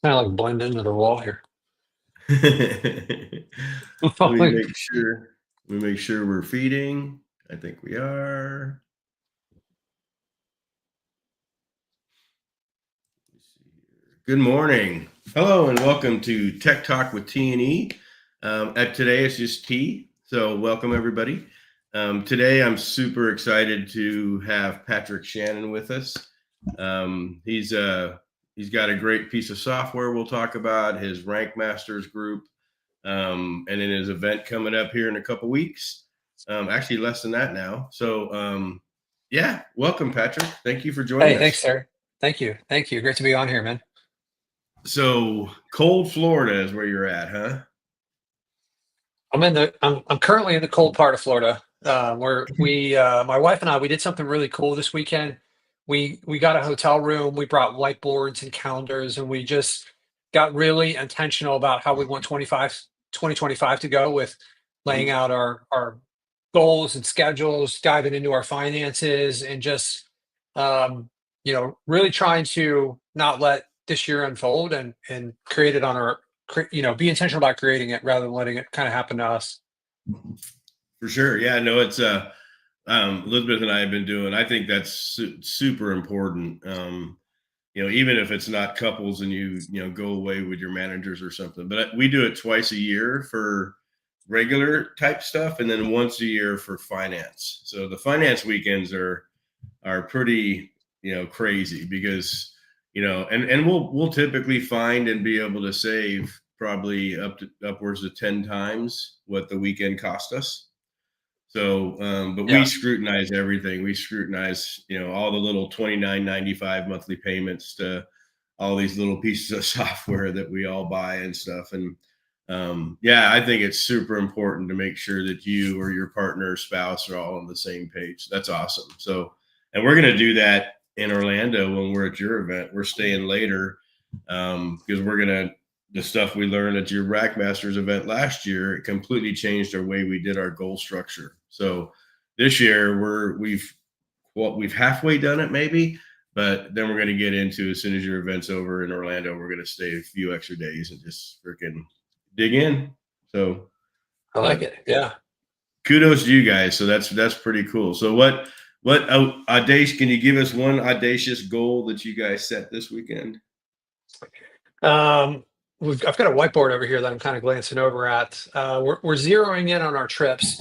Kind of like blend into the wall here. Let me make sure. We're feeding. I think we are. Let's see here. Good morning. Hello and welcome to Tech Talk with T&E. Today it's just T, so welcome everybody. Today I'm super excited to have Patric Shannon with us. He's got a great piece of software we'll talk about, his Rank Masters group, and in his event coming up here in a couple weeks. Actually less than that now. So yeah, welcome Patric. Thank you for joining us. Hey, thanks, sir. Thank you. Great to be on here, man. So cold Florida is where you're at, huh? I'm currently in the cold part of Florida. Where my wife and I, we did something really cool this weekend. We got a hotel room. We brought whiteboards and calendars, and we just got really intentional about how we want 2025 to go, with laying out our goals and schedules, diving into our finances, and just really trying to not let this year unfold and create it on be intentional about creating it rather than letting it kind of happen to us. For sure. Yeah, no, it's Elizabeth and I have been doing. I think that's super important. Even if it's not couples and you go away with your managers or something, but we do it twice a year for regular type stuff, and then once a year for finance. So the finance weekends are pretty crazy because and we'll typically find and be able to save probably upwards of 10 times what the weekend cost us. So, but we scrutinize everything. We scrutinize, all the little $29.95 monthly payments to all these little pieces of software that we all buy and stuff. And I think it's super important to make sure that you or your partner or spouse are all on the same page. That's awesome. So, and we're going to do that in Orlando when we're at your event. We're staying later because the stuff we learned at your Rack Masters event last year, it completely changed our way we did our goal structure. So this year we've halfway done it maybe, but then we're going to get into, as soon as your event's over in Orlando, we're going to stay a few extra days and just freaking dig in. So I like it. Yeah. Kudos to you guys. So that's pretty cool. So what audacious, can you give us one audacious goal that you guys set this weekend? I've got a whiteboard over here that I'm kind of glancing over at. We're zeroing in on our trips.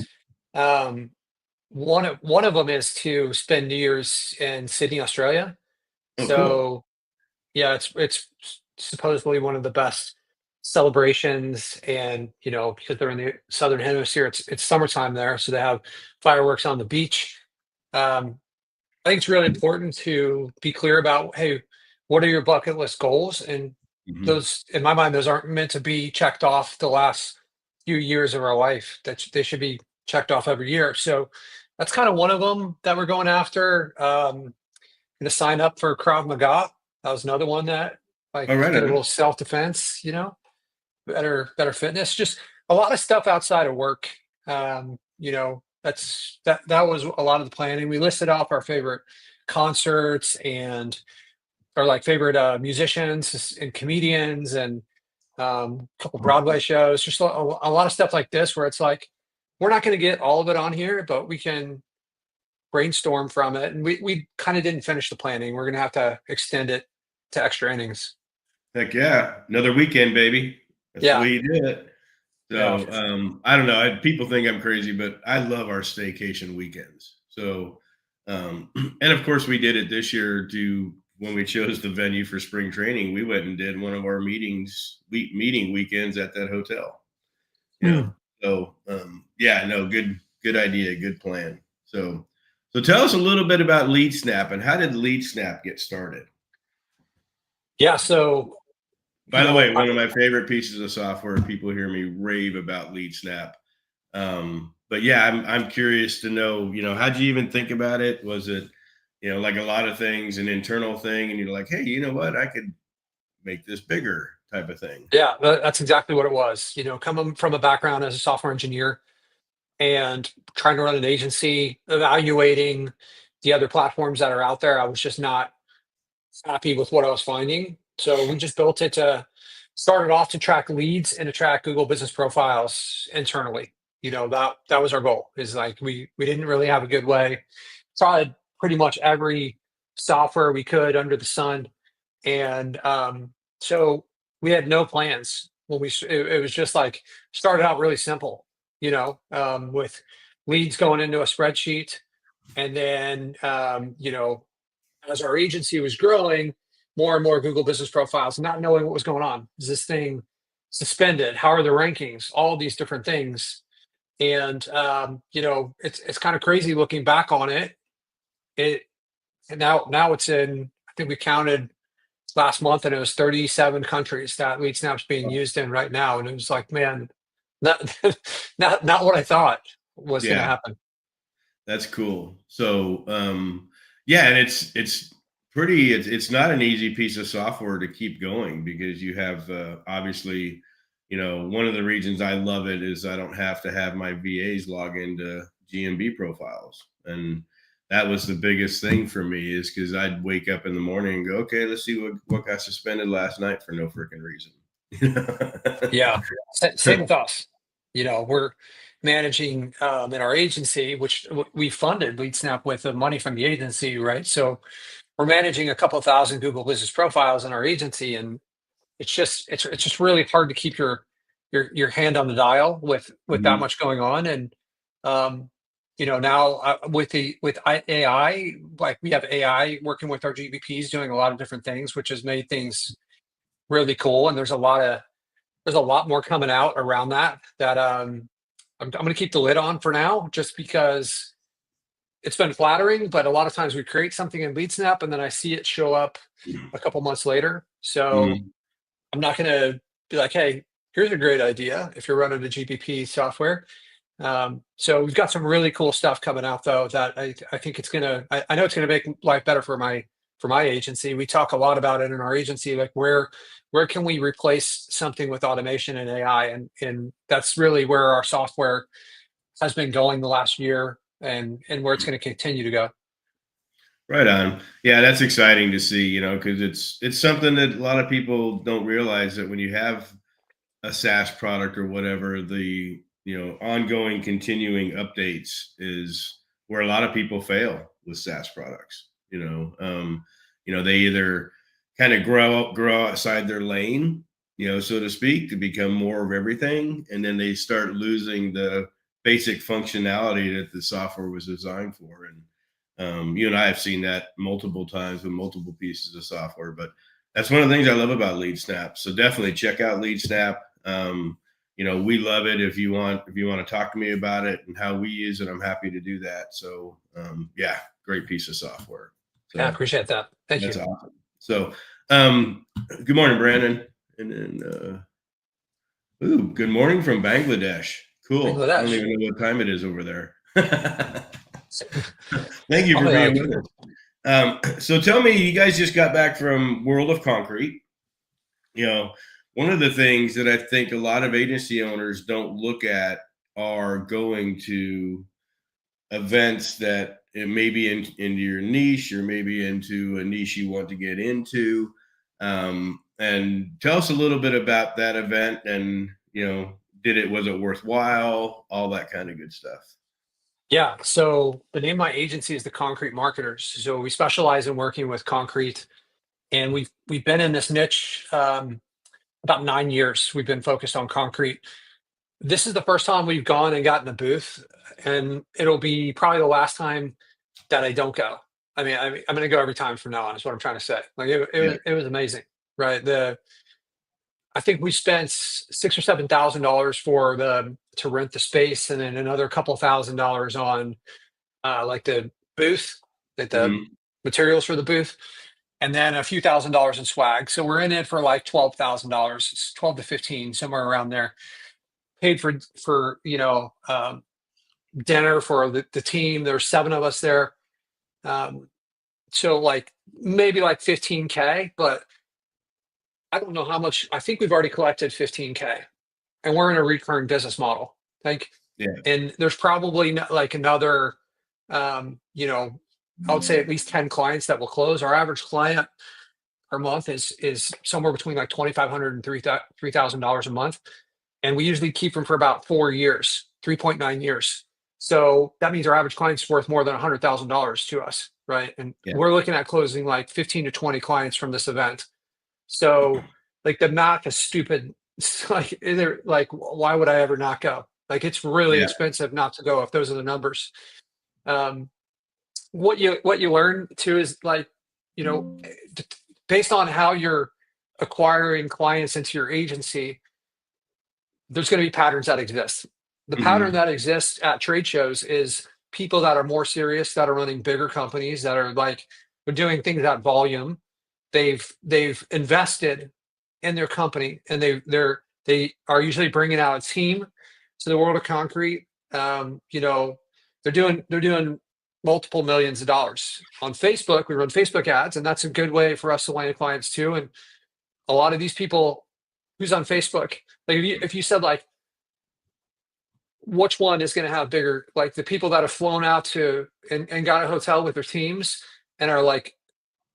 One of them is to spend New Year's in Sydney, Australia. Oh, So cool. yeah, it's supposedly one of the best celebrations, and because they're in the southern hemisphere, it's summertime there, so they have fireworks on the beach. I think it's really important to be clear about, hey, what are your bucket list goals? And Mm-hmm. those, in my mind, those aren't meant to be checked off the last few years of our life. They should be checked off every year. So that's kind of one of them that we're going after. Going to sign up for Krav Maga. That was another one that, All like, right. get a little self defense. Better fitness. Just a lot of stuff outside of work. That was a lot of the planning. We listed off our favorite concerts and our like favorite musicians and comedians, and a couple Broadway shows. Just a lot of stuff like this, where it's like we're not going to get all of it on here, but we can brainstorm from it. And we kind of didn't finish the planning. We're going to have to extend it to extra innings. Heck yeah. Another weekend, baby. That's the Yeah. way you do it. Yeah. So I don't know. People think I'm crazy, but I love our staycation weekends. So, and of course, we did it this year when we chose the venue for spring training. We went and did one of our meeting weekends at that hotel. So no, good idea, good plan. So tell us a little bit about LeadSnap and how did LeadSnap get started? Yeah. So, By the way, one of my favorite pieces of software, people hear me rave about LeadSnap. But yeah, I'm curious to know, how'd you even think about it? Was it, like a lot of things, an internal thing, and you're like, hey, you know what? I could make this bigger type of thing. yeah, that's exactly what it was. Coming from a background as a software engineer and trying to run an agency, evaluating the other platforms that are out there, I was just not happy with what I was finding. So we just built it to started off to track leads and to track Google business profiles internally. That was our goal, is like we didn't really have a good way. Tried pretty much every software we could under the sun. And so we had no plans when it was just like started out really simple, with leads going into a spreadsheet. And then, as our agency was growing, more and more Google business profiles, not knowing what was going on. Is this thing suspended? How are the rankings? All these different things. And, it's kind of crazy looking back on it. And now it's in, I think we counted last month, and it was 37 countries that LeadSnap's being used in right now. And it was like, man, not not what I thought was going to Yeah, happen. that's cool. So, yeah, and it's not an easy piece of software to keep going, because you have, obviously, one of the reasons I love it is I don't have to have my VAs log into GMB profiles. And that was the biggest thing for me, is because I'd wake up in the morning and go, okay, let's see what got suspended last night for no freaking reason. Yeah, same with us. We're managing in our agency, which we funded LeadSnap with the money from the agency, right? So we're managing a couple thousand Google business profiles in our agency, and it's just really hard to keep your hand on the dial with that Mhm. much going on. And now with AI, like we have AI working with our GBPs doing a lot of different things, which has made things really cool. And there's a lot more coming out around that I'm going to keep the lid on for now, just because it's been flattering. But a lot of times we create something in LeadSnap and then I see it show up a couple months later. So Mhm. I'm not going to be like, hey, here's a great idea if you're running a GPP software. So we've got some really cool stuff coming out, though, that I think I know it's gonna make life better for my agency. We talk a lot about it in our agency, like where can we replace something with automation and AI, and that's really where our software has been going the last year, and where it's going to continue to go. Right on. Yeah, that's exciting to see, because it's something that a lot of people don't realize, that when you have a SaaS product or whatever, the ongoing continuing updates is where a lot of people fail with SaaS products. They either kind of grow outside their lane, so to speak, to become more of everything, and then they start losing the basic functionality that the software was designed for. And you and I have seen that multiple times with multiple pieces of software. But that's one of the things I love about LeadSnap. So definitely check out LeadSnap. We love it. If you want to talk to me about it and how we use it, I'm happy to do that. So yeah, great piece of software. Yeah, I So appreciate that. Thank that's you. awesome. So good morning, Brandon. And then good morning from Bangladesh. Cool. I don't Bangladesh. even know what time it is over there. Thank you for Probably being like, with us. So tell me, you guys just got back from World of Concrete. You know, one of the things that I think a lot of agency owners don't look at are going to events that it may be into your niche, or maybe into a niche you want to get into. And tell us a little bit about that event, and was it worthwhile? All that kind of good stuff. yeah. So the name of my agency is the Concrete Marketers. So we specialize in working with concrete, and we've been in this niche about 9 years. We've been focused on concrete. This is the first time we've gone and gotten a booth, and it'll be probably the last time that I don't go. I'm going to go every time from now on. Is what I'm trying to say. Like Yeah. it was amazing, right? I think we spent $6,000 or $7,000 to rent the space, and then another couple $1,000 on like the booth, like the Mhm. materials for the booth, and then a few $1,000s in swag. So we're in it for like $12,000. It's 12 to 15, somewhere around there. Paid for dinner for the team. There's seven of us there. Um, so like maybe like 15K, but I don't know how much. I think we've already collected 15K, and we're in a recurring business model. Like, Yeah. and there's probably like another, um, you know, I would say at least 10 clients that will close. Our average client per month is somewhere between like $2,500 and $3,000 a month. And we usually keep them for about 4 years, 3.9 years. So that means our average client's worth more than $100,000 to us, right? And Yeah. we're looking at closing like 15 to 20 clients from this event. So like the math is stupid. It's like either like why would I ever not go? Like it's really Yeah. expensive not to go if those are the numbers. Um, what you learn too is like, you know, based on how you're acquiring clients into your agency, there's going to be patterns that exist. The pattern Mhm. that exists at trade shows is people that are more serious, that are running bigger companies, that are like they're doing things at volume. They've invested in their company, and they are usually bringing out a team to the world of concrete. You know, they're doing multiple millions of dollars on Facebook. We run Facebook ads, and that's a good way for us to land clients too. And a lot of these people who's on Facebook, like if you said like which one is going to have bigger, like the people that have flown out to and got a hotel with their teams and are like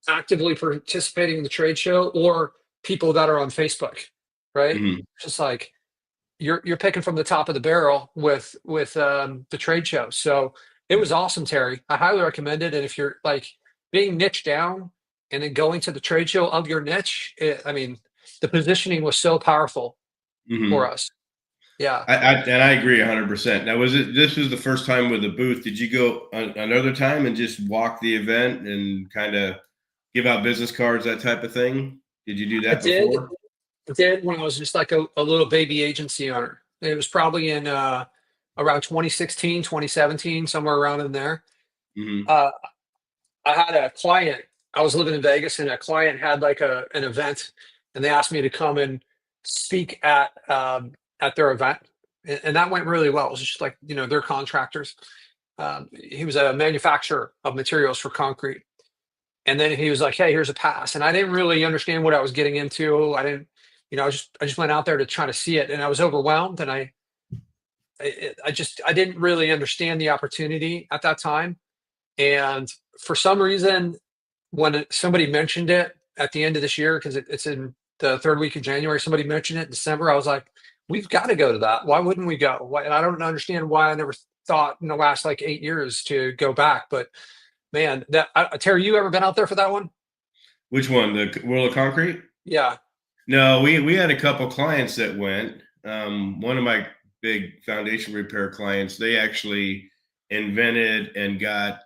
actively participating in the trade show, or people that are on Facebook, right? Mhm. Just like you're picking from the top of the barrel with the trade show. So it was awesome, Terry. I highly recommend it. And if you're like being niche down and then going to the trade show of your niche, I mean, the positioning was so powerful for Mhm. us. Yeah. I agree 100%. Now, this was the first time with a booth. Did you go another time and just walk the event and kind of give out business cards, that type of thing? Did you do I that did. before? I did when I was just like a little baby agency owner. It was probably in around 2016, 2017, somewhere around in there. Mhm. Uh, I had a client. I was living in Vegas, and a client had like an event, and they asked me to come and speak at their event, and that went really well. It was just like they're contractors. He was a manufacturer of materials for concrete, and then he was like, "Hey, here's a pass," and I didn't really understand what I was getting into. I didn't, I just went out there to try to see it, and I was overwhelmed, and I didn't really understand the opportunity at that time, and for some reason when somebody mentioned it at the end of this year, because it's in the third week of January, somebody mentioned it in December. I was like, we've got to go to that. Why wouldn't we go? Why, and I don't understand why I never thought in the last like 8 years to go back. But man, Terry, you ever been out there for that one? Which one? The World of Concrete? Yeah, No, we had a couple clients that went. One of my big foundation repair clients, they actually invented and got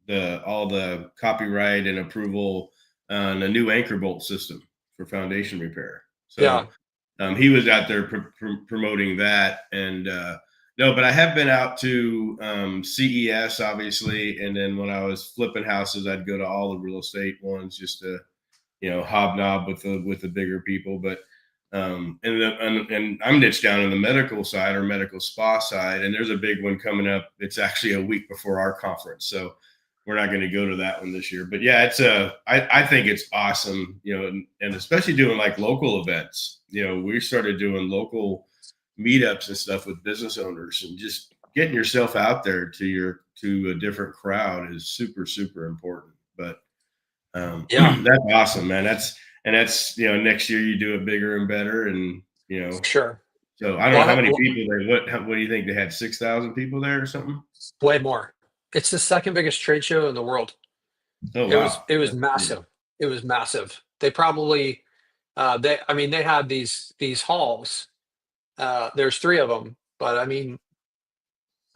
the all the copyright and approval on a new anchor bolt system for foundation repair. yeah, So he was out there promoting that, and no, but I have been out to CES, obviously, and then when I was flipping houses, I'd go to all the real estate ones just to hobnob with the bigger people. But and I'm niched down in the medical side or medical spa side, and there's a big one coming up. It's actually a week before our conference, so we're not going to go to that one this year. But yeah, I think it's awesome, and especially doing like local events. We started doing local meetups and stuff with business owners, and just getting yourself out there to a different crowd is super, super important. But yeah, that's awesome, man. That's next year you do it bigger and better, and sure. so I don't know Well, how many people there. What do you think? They had 6,000 people there or something? way more. It's the second biggest trade show in the world. Oh It was wow. it was massive. It was massive. They probably I mean they had these halls. There's three of them, but I mean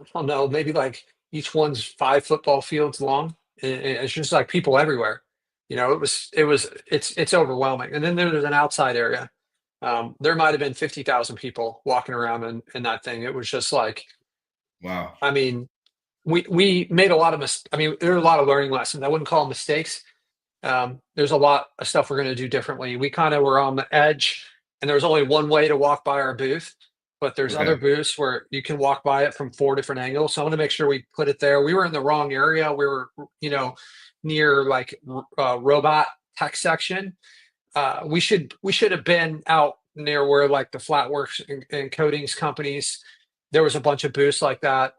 I don't know, maybe like each one's 5 football fields long. And it's just like people everywhere. It's overwhelming. And then there's an outside area. There might have been 50,000 people walking around in that thing. It was just like, Wow. I mean, we made a lot of I mean, there are a lot of learning lessons. I wouldn't call them mistakes. There's a lot of stuff we're going to do differently. We kind of were on the edge, and there's only one way to walk by our booth, but there's Okay. other booths where you can walk by it from 4 different angles. So I want to make sure we put it there. We were in the wrong area. We were, near like robot tech section. We should have been out near where like the flatworks and coatings companies. There was a bunch of booths like that.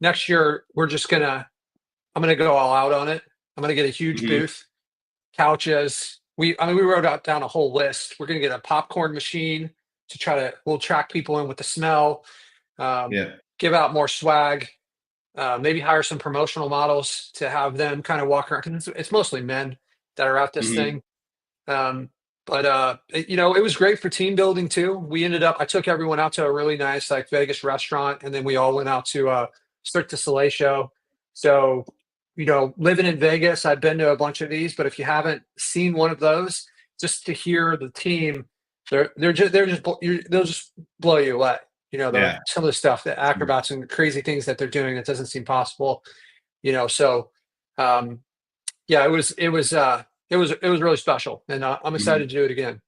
Next year, I'm gonna go all out on it. I'm gonna get a huge Mhm. booth, couches. We wrote out down a whole list. We're going to get a popcorn machine to we'll track people in with the smell, Yeah. give out more swag, maybe hire some promotional models to have them kind of walk around. 'Cause it's mostly men that are at this Mhm. thing. It was great for team building too. I took everyone out to a really nice like Vegas restaurant, and then we all went out to Cirque du Soleil show. So, living in Vegas, I've been to a bunch of these, but if you haven't seen one of those, just to hear the team, they'll just blow you away. Yeah. Some of the stuff, the acrobats and crazy things that they're doing that doesn't seem possible. So um, yeah, it was really special, and I'm Mhm. excited to do it again.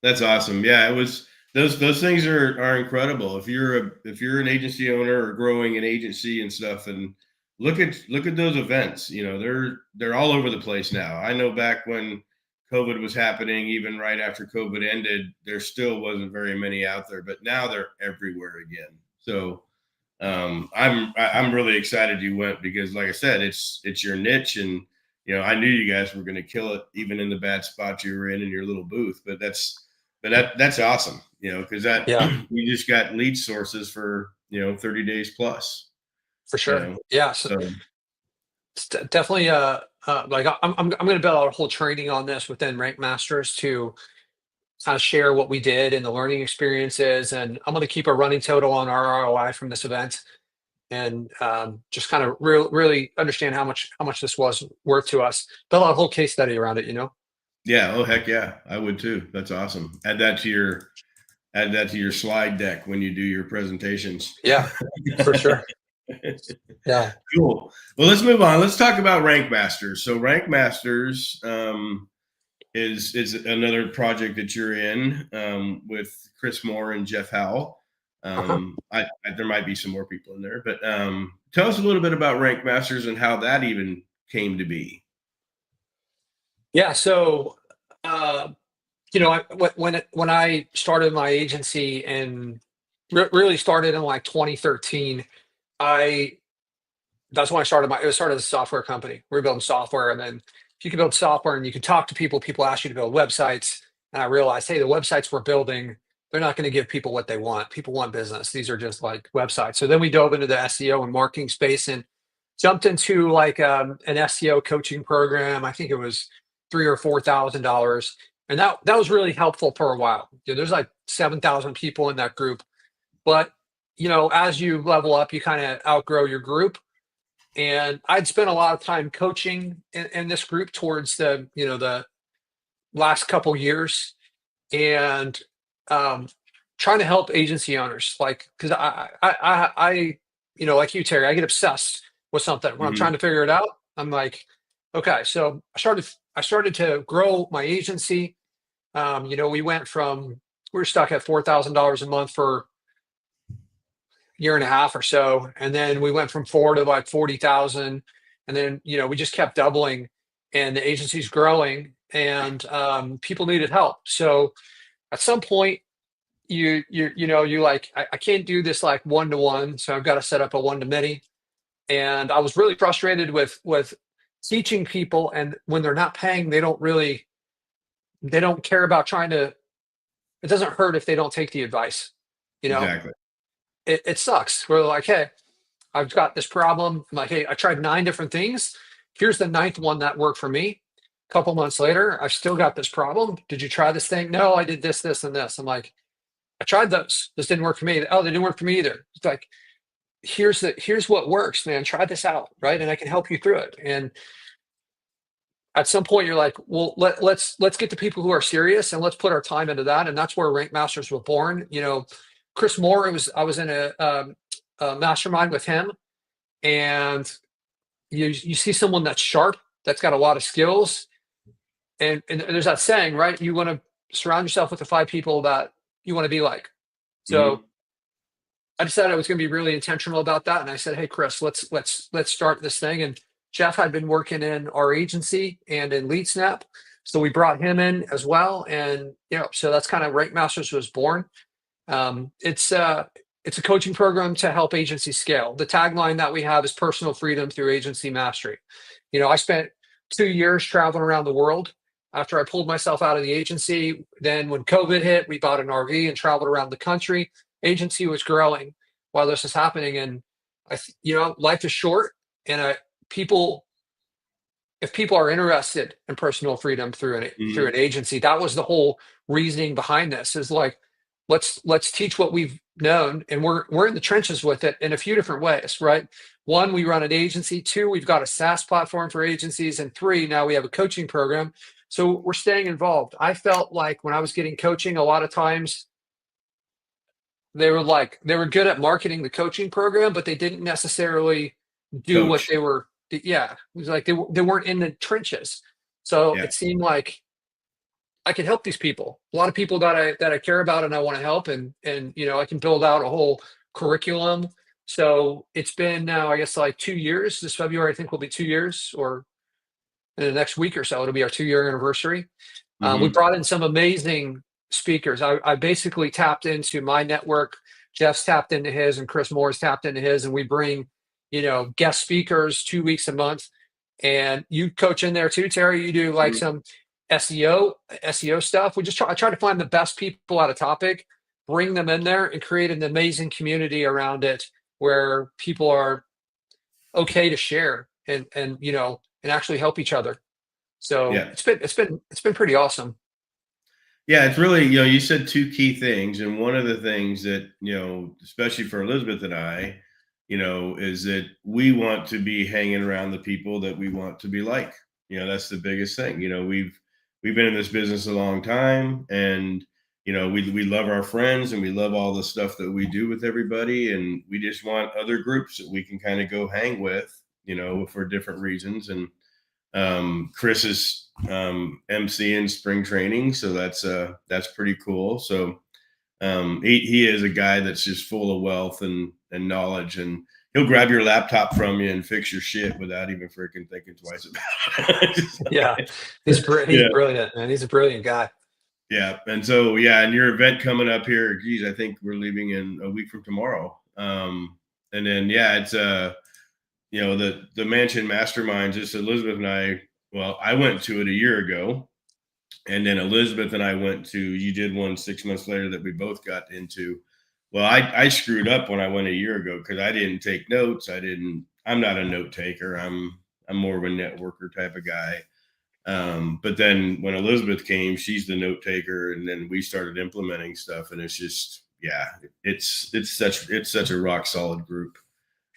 That's awesome. Yeah, it was those things are incredible. If you're an agency owner or growing an agency and stuff, and look at those events. They're all over the place now. I know back when COVID was happening, even right after COVID ended, there still wasn't very many out there, but now they're everywhere again. So I'm really excited you went because, like I said, it's your niche, and I knew you guys were going to kill it, even in the bad spots you were in your little booth. But that's awesome, because that Yeah, you just got lead sources for 30 days plus, for you sure. know. Yeah, so So it's definitely like I'm going to build out a whole training on this within Rank Masters to kind of share what we did and the learning experiences, and I'm going to keep a running total on our ROI from this event, and just kind of really understand how much this was worth to us. Build out a whole case study around it. yeah, oh heck yeah, I would too. That's awesome. Add that to your slide deck when you do your presentations. Yeah, for sure. Yeah. Cool. Well, let's move on. Let's talk about Rank Masters. So Rank Masters is another project that you're in with Chris Moore and Jeff Howell. Uh-huh. There might be some more people in there, but tell us a little bit about Rank Masters and how that even came to be. Yeah. So, uh, when I started my agency and really started in like 2013, I that's when it started as a software company. We were building software, and then if you could build software and you could talk to people, people ask you to build websites. And I realized, hey, the websites we're building, they're not going to give people what they want. People want business. These are just like websites. So then we dove into the SEO and marketing space and jumped into like an SEO coaching program. I think it was $3,000 or $4,000, and that was really helpful for a while. There's like 7,000 people in that group, but as you level up, you kind of outgrow your group. And I'd spent a lot of time coaching in this group towards the last couple years, and um, trying to help agency owners, like, because like you, Terry, I get obsessed with something when I'm trying Hmm. to figure it out. I'm like, okay, so I started to grow my agency. We went from we were stuck at $4,000 a month for year and a half or so, and then we went from 4 to like 40,000, and then we just kept doubling, and the agency's growing, and people needed help. So at some point, you like, I can't do this like one to one, so I've got to set up a one to many. And I was really frustrated with teaching people, and when they're not paying, they don't care about trying to. It doesn't hurt if they don't take the advice. You know, Exactly. it sucks. We're like, hey, I've got this problem. I'm like, hey, I tried 9 different things. Here's the ninth one that worked for me. A couple months later, I've still got this problem. Did you try this thing? No, I did this, this, and this. I'm like, I tried those. This didn't work for me. Oh, they didn't work for me either. It's like, here's what works, man. Try this out, right? And I can help you through it. And at some point, you're like, well, let's get to people who are serious, and let's put our time into that. And that's where Rank Masters was born. Chris Moore. I was in a mastermind with him, and you see someone that's sharp, that's got a lot of skills, and there's that saying, right? You want to surround yourself with the 5 people that you want to be like. So Hmm. I decided I was going to be really intentional about that, and I said, hey, Chris, let's start this thing. And Jeff had been working in our agency and in LeadSnap, so we brought him in as well. And so that's kind of Rank Masters was born. It's a coaching program to help agencies scale. The tagline that we have is personal freedom through agency mastery. I spent 2 years traveling around the world after I pulled myself out of the agency. Then when COVID hit, we bought an RV and traveled around the country. Agency was growing while this was happening. And life is short, and people, if people are interested in personal freedom through an agency, that was the whole reasoning behind this, is like, let's teach what we've known, and we're in the trenches with it in a few different ways, right? One, we run an agency. Two, we've got a SaaS platform for agencies. And three, now we have a coaching program. So we're staying involved. I felt like when I was getting coaching, a lot of times they were good at marketing the coaching program, but they didn't necessarily do what they were. Yeah, it was like they weren't in the trenches. So it seemed like I could help these people. A lot of people that I care about and I want to help, and I can build out a whole curriculum. So it's been now, I guess, like 2 years. This February, I think, will be 2 years, or in the next week or so, it'll be our 2-year anniversary. We brought in some amazing speakers. I basically tapped into my network. Jeff's tapped into his, and Chris Moore's tapped into his, and we bring, guest speakers 2 weeks a month. And you coach in there too, Terry. You do like some SEO stuff. I try to find the best people at a topic, bring them in there, and create an amazing community around it where people are okay to share and actually help each other. So it's been pretty awesome. Yeah, it's really, you said two key things. And one of the things that, especially for Elisabeth and I, is that we want to be hanging around the people that we want to be like. That's the biggest thing. We've been in this business a long time, and we love our friends, and we love all the stuff that we do with everybody, and we just want other groups that we can kind of go hang with, for different reasons. And Chris is MCing spring training, so that's pretty cool. So he is a guy that's just full of wealth and knowledge, and he'll grab your laptop from you and fix your shit without even freaking thinking twice about it. Yeah, he's brilliant, man. He's a brilliant guy. Yeah, and so and your event coming up here, geez, I think we're leaving in a week from tomorrow. And then it's the Mansion Masterminds. Just Elisabeth and I. Well, I went to it a year ago, and then Elisabeth and I went to. You did one 6 months later that we both got into. Well, I screwed up when I went a year ago because I didn't take notes. I'm not a note taker. I'm more of a networker type of guy. But then when Elisabeth came, she's the note taker, and then we started implementing stuff, and it's just it's such a rock solid group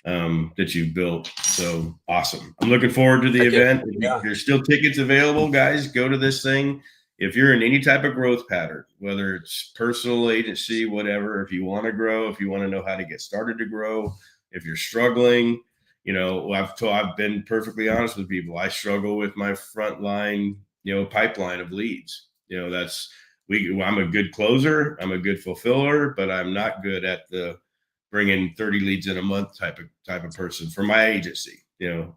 that you've built. So awesome. I'm looking forward to the event. There's still tickets available, guys. Go to this thing. If you're in any type of growth pattern, whether it's personal, agency, whatever, if you want to grow, if you want to know how to get started to grow, if you're struggling, I've been perfectly honest with people. I struggle with my frontline, pipeline of leads. I'm a good closer. I'm a good fulfiller, but I'm not good at the bringing 30 leads in a month type of person for my agency.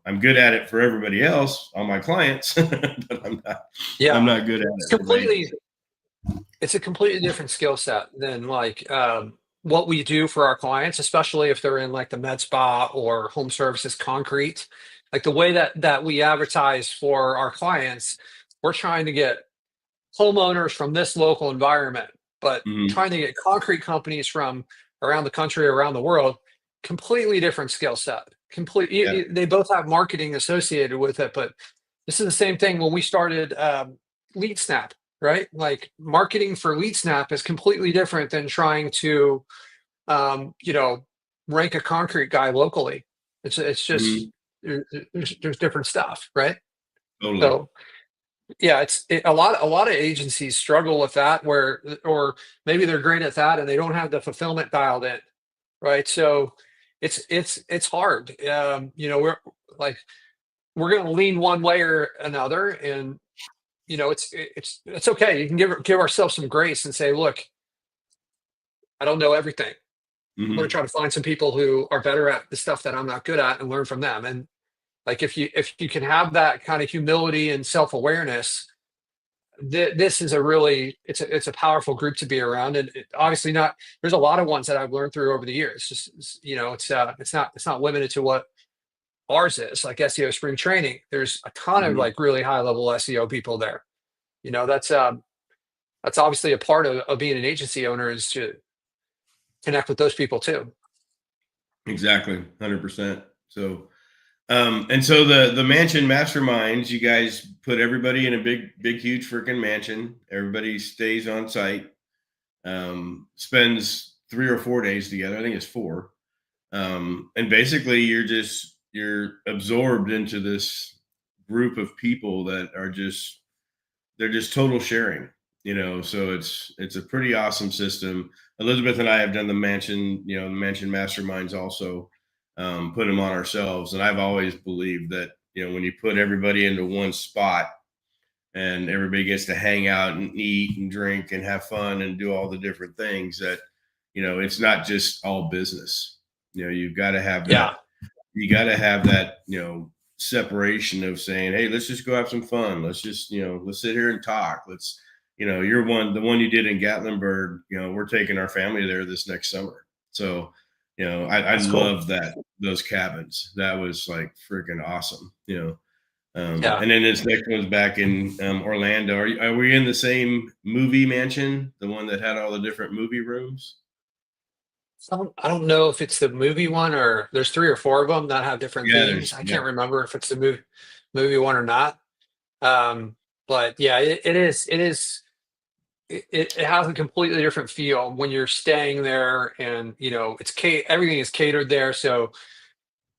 I'm good at it for everybody else, all my clients, but I'm not good at it. It's a completely different skill set than what we do for our clients, especially if they're in like the med spa or home services, concrete. Like the way that we advertise for our clients, we're trying to get homeowners from this local environment, but trying to get concrete companies from around the country, around the world, completely different skill set. They both have marketing associated with it, but this is the same thing when we started LeadSnap, right? Like marketing for LeadSnap is completely different than trying to rank a concrete guy locally. It's just there's different stuff, right? Totally. So a lot of agencies struggle with that, or maybe they're great at that and they don't have the fulfillment dialed in, right? So it's hard. We're going to lean one way or another, and it's okay. You can give ourselves some grace and say, look, I don't know everything. I'm going to try to find some people who are better at the stuff that I'm not good at and learn from them. And like if you can have that kind of humility and self-awareness, this is it's a powerful group to be around. And obviously there's a lot of ones that I've learned through over the years. Just it's not limited to what ours is, like SEO Spring Training. There's a ton of like really high level SEO people there. That's obviously a part of being an agency owner, is to connect with those people too. Exactly. 100%. So, and so the mansion masterminds, you guys put everybody in a big, huge freaking mansion. Everybody stays on site, spends 3 or 4 days together. I think it's 4. And basically you're absorbed into this group of people that are they're just total sharing, so it's a pretty awesome system. Elisabeth and I have done the mansion masterminds also, put them on ourselves. And I've always believed that, when you put everybody into one spot and everybody gets to hang out and eat and drink and have fun and do all the different things, that, it's not just all business. You've got to have that. Yeah. You got to have that, separation of saying, hey, let's just go have some fun. Let's just, let's sit here and talk. Let's, the one you did in Gatlinburg, we're taking our family there this next summer. So, I love that, those cabins. That was like freaking awesome, Yeah. And then this next one's back in Orlando. Are we in the same movie mansion, the one that had all the different movie rooms? I don't know if it's the movie one, or there's 3 or 4 of them that have different themes. I can't remember if it's the movie one or not. But yeah, it is. It has a completely different feel when you're staying there, and everything is catered there, so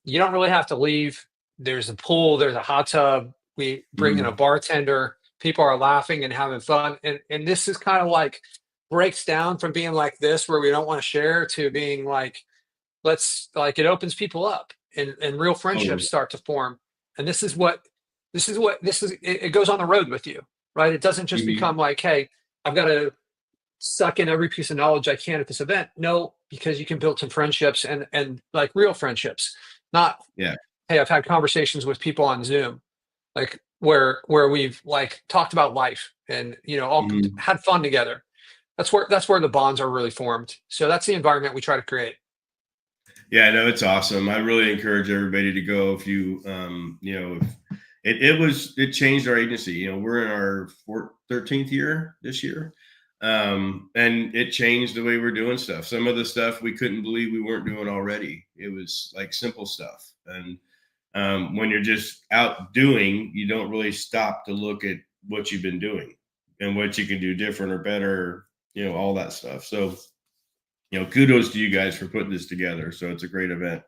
you don't really have to leave. There's a pool, there's a hot tub. We bring in a bartender. People are laughing and having fun, and this is kind of like breaks down from being like this, where we don't want to share, to being like, it opens people up, and real friendships start to form. And this is it goes on the road with you, right? It doesn't just become like, hey, I've got to suck in every piece of knowledge I can at this event. No, because you can build some friendships, and like real friendships, not, hey, I've had conversations with people on Zoom, like where we've like talked about life, and all had fun together. That's where the bonds are really formed. So that's the environment we try to create. Yeah, no, it's awesome. I really encourage everybody to go. If you, it changed our agency. We're in our 13th year this year. And it changed the way we're doing stuff. Some of the stuff we couldn't believe we weren't doing already. It was like simple stuff. And when you're just out doing, you don't really stop to look at what you've been doing and what you can do different or better, all that stuff. So, kudos to you guys for putting this together. So it's a great event.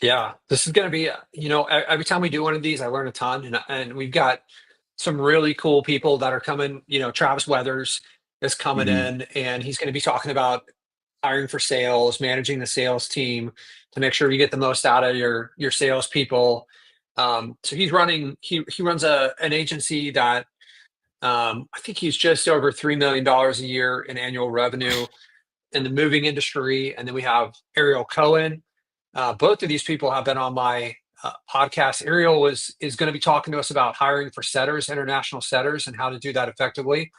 Yeah, this is going to be, every time we do one of these, I learn a ton, and we've got some really cool people that are coming. Travis Weathers is coming in, and he's going to be talking about hiring for sales, managing the sales team to make sure you get the most out of your sales people. So he runs an agency that, I think he's just over $3 million a year in annual revenue in the moving industry. And then we have Ariel Cohen. Both of these people have been on my podcast. Ariel is going to be talking to us about hiring for setters, international setters, and how to do that effectively.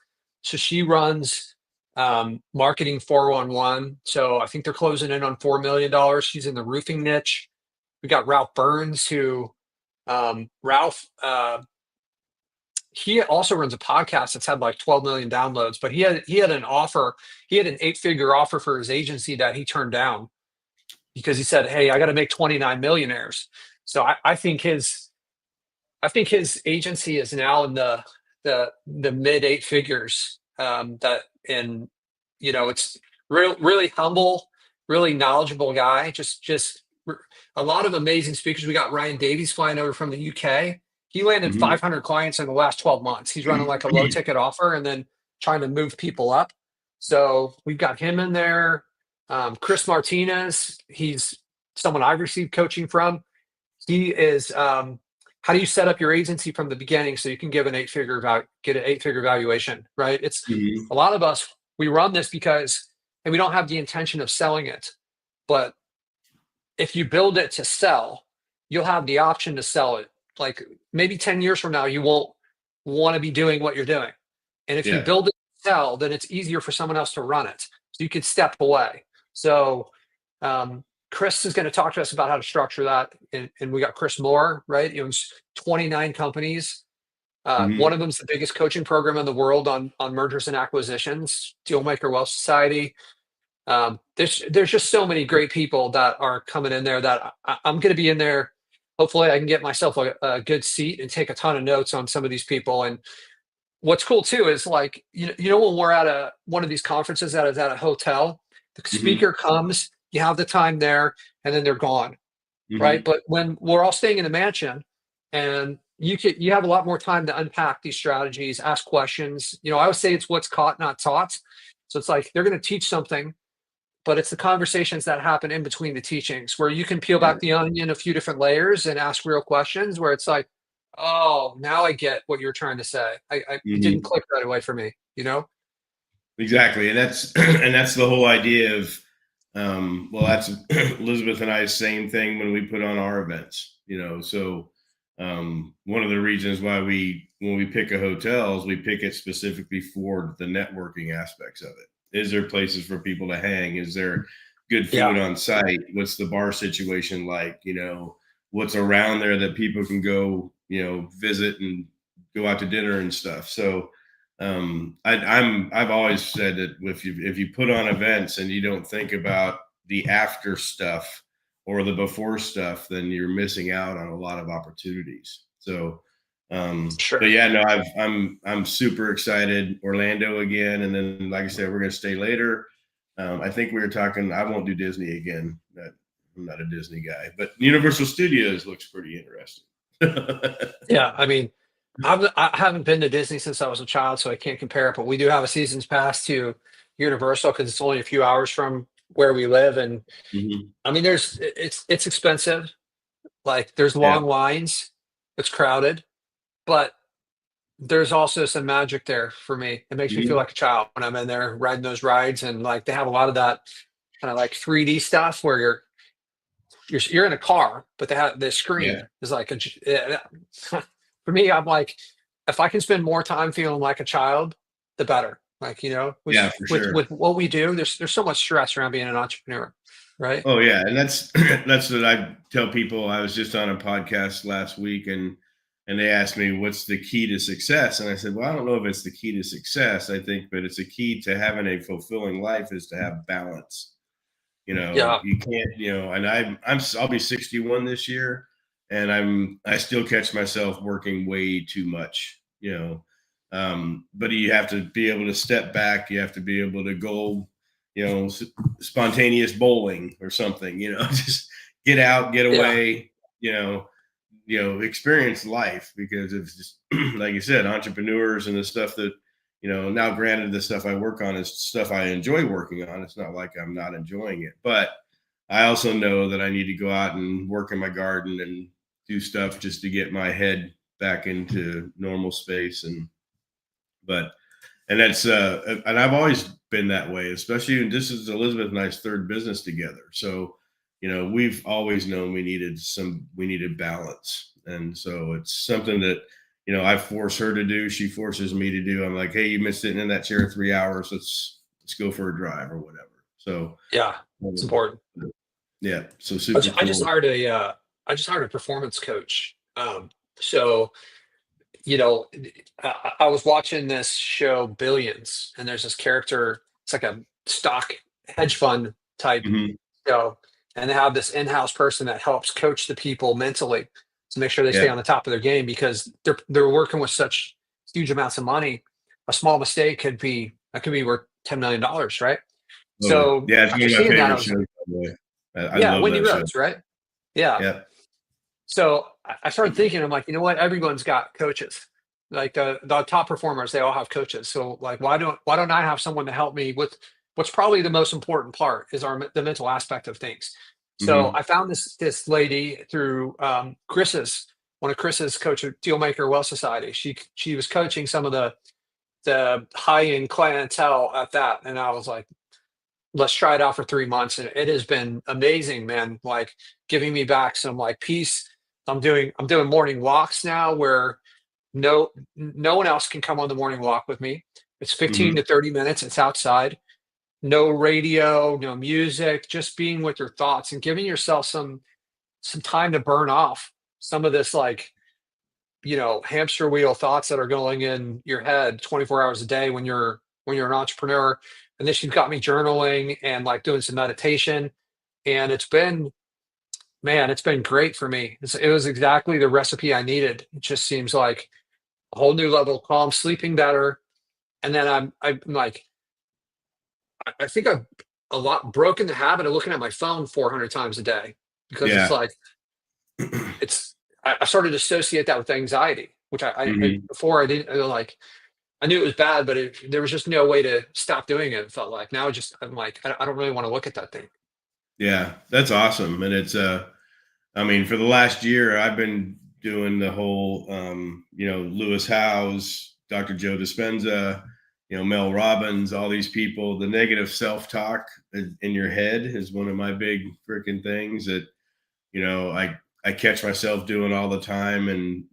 So she runs Marketing 411. So I think they're closing in on $4 million. She's in the roofing niche. We got Ralph Burns, who he also runs a podcast that's had like 12 million downloads, but he had an 8-figure offer for his agency that he turned down because he said, hey, I got to make 29 millionaires. So I think his agency is now in the mid 8 figures. It's really humble, really knowledgeable guy. Just a lot of amazing speakers. We got Ryan Davies flying over from the UK. He landed 500 clients in the last 12 months. He's running like a low ticket offer and then trying to move people up. So we've got him in there. Chris Martinez, he's someone I've received coaching from. He is, how do you set up your agency from the beginning so you can get an 8-figure valuation, right? It's a lot of us, we run this because, and we don't have the intention of selling it, but if you build it to sell, you'll have the option to sell it. Like maybe 10 years from now, you won't want to be doing what you're doing. And if you build it to sell, then it's easier for someone else to run it. So you could step away. So Chris is going to talk to us about how to structure that. And we got Chris Moore, right? It owns 29 companies. One of them is the biggest coaching program in the world on mergers and acquisitions, Dealmaker Wealth Society. There's just so many great people that are coming in there that I'm going to be in there. Hopefully I can get myself a good seat and take a ton of notes on some of these people. And what's cool too is like, when we're at one of these conferences that is at a hotel, the speaker comes, you have the time there, and then they're gone. Right. But when we're all staying in the mansion, and you have a lot more time to unpack these strategies, ask questions. I always say it's what's caught, not taught. So it's like they're going to teach something, but it's the conversations that happen in between the teachings where you can peel back the onion a few different layers and ask real questions where it's like, oh, now I get what you're trying to say. It didn't click right away for me, Exactly. And that's the whole idea of, that's Elisabeth and I, same thing when we put on our events, so one of the reasons why when we pick a hotel is we pick it specifically for the networking aspects of it. Is there places for people to hang? Is there good food on site? What's the bar situation like? What's around there that people can go, visit and go out to dinner and stuff. So I've always said that if you put on events and you don't think about the after stuff or the before stuff, then you're missing out on a lot of opportunities. So, Sure. But yeah, no, I'm super excited. Orlando again, and then like I said, we're going to stay later. I think we were talking. I won't do Disney again. I'm not a Disney guy, but Universal Studios looks pretty interesting. Yeah, I mean, I haven't been to Disney since I was a child, so I can't compare it. But we do have a season's pass to Universal because it's only a few hours from where we live, and I mean, it's expensive. Like, there's long lines, it's crowded, but there's also some magic there for me. It makes me feel like a child when I'm in there riding those rides, and like they have a lot of that kind of like 3D stuff where you're in a car, but they have the screen is like for me, I'm like, if I can spend more time feeling like a child, the better. Like, with what we do, there's so much stress around being an entrepreneur, right? Oh yeah. And that's what I tell people. I was just on a podcast last week and they asked me, what's the key to success? And I said, well, I don't know if it's the key to success. I think, but it's a key to having a fulfilling life is to have balance. You can't, and I'll be 61 this year, and I still catch myself working way too much, but you have to be able to step back. You have to be able to go, spontaneous bowling or something, just get out, get away, experience life, because it's just like you said, entrepreneurs and the stuff that, now granted the stuff I work on is stuff I enjoy working on. It's not like I'm not enjoying it, but I also know that I need to go out and work in my garden and do stuff just to get my head back into normal space. And that's, and I've always been that way, especially, and this is Elisabeth and I's third business together. So, we've always known we needed balance. And so it's something that, I force her to do. She forces me to do. I'm like, hey, you've been sitting in that chair 3 hours. Let's go for a drive or whatever. So yeah, it's important. Yeah. So super cool. I just hired a performance coach. So, I was watching this show Billions, and there's this character. It's like a stock hedge fund type show, and they have this in-house person that helps coach the people mentally to make sure they stay on the top of their game, because they're working with such huge amounts of money. A small mistake could be worth $10 million, right? So yeah, it's one of my favorite shows. I love Wendy that show. Rhodes, right? Yeah. So I started thinking, I'm like, you know what? Everyone's got coaches. Like the top performers, they all have coaches. So like, why don't I have someone to help me with what's probably the most important part is the mental aspect of things. So I found this lady through one of Chris's coach at Dealmaker Wealth Society. She was coaching some of the high end clientele at that, and I was like, let's try it out for 3 months, and it has been amazing, man. Like giving me back some like peace. I'm doing morning walks now where no one else can come on the morning walk with me. It's 15 to 30 minutes. It's outside. no radio, no music, just being with your thoughts and giving yourself some time to burn off some of this, like, hamster wheel thoughts that are going in your head 24 hours a day when you're an entrepreneur. And then she's got me journaling and like doing some meditation. And it's been great for me. It was exactly the recipe I needed. It just seems like a whole new level of calm, sleeping better. And then I'm like, I think I've a lot broken the habit of looking at my phone 400 times a day, because it's Yeah. like, I started to associate that with anxiety, which Mhm. before I didn't, like, I knew it was bad, but there was just no way to stop doing it. It felt like now, I'm like, I don't really want to look at that thing. Yeah, that's awesome. And it's I mean, for the last year, I've been doing the whole, Lewis Howes, Dr. Joe Dispenza, Mel Robbins, all these people. The negative self-talk in your head is one of my big freaking things that, I catch myself doing all the time. And,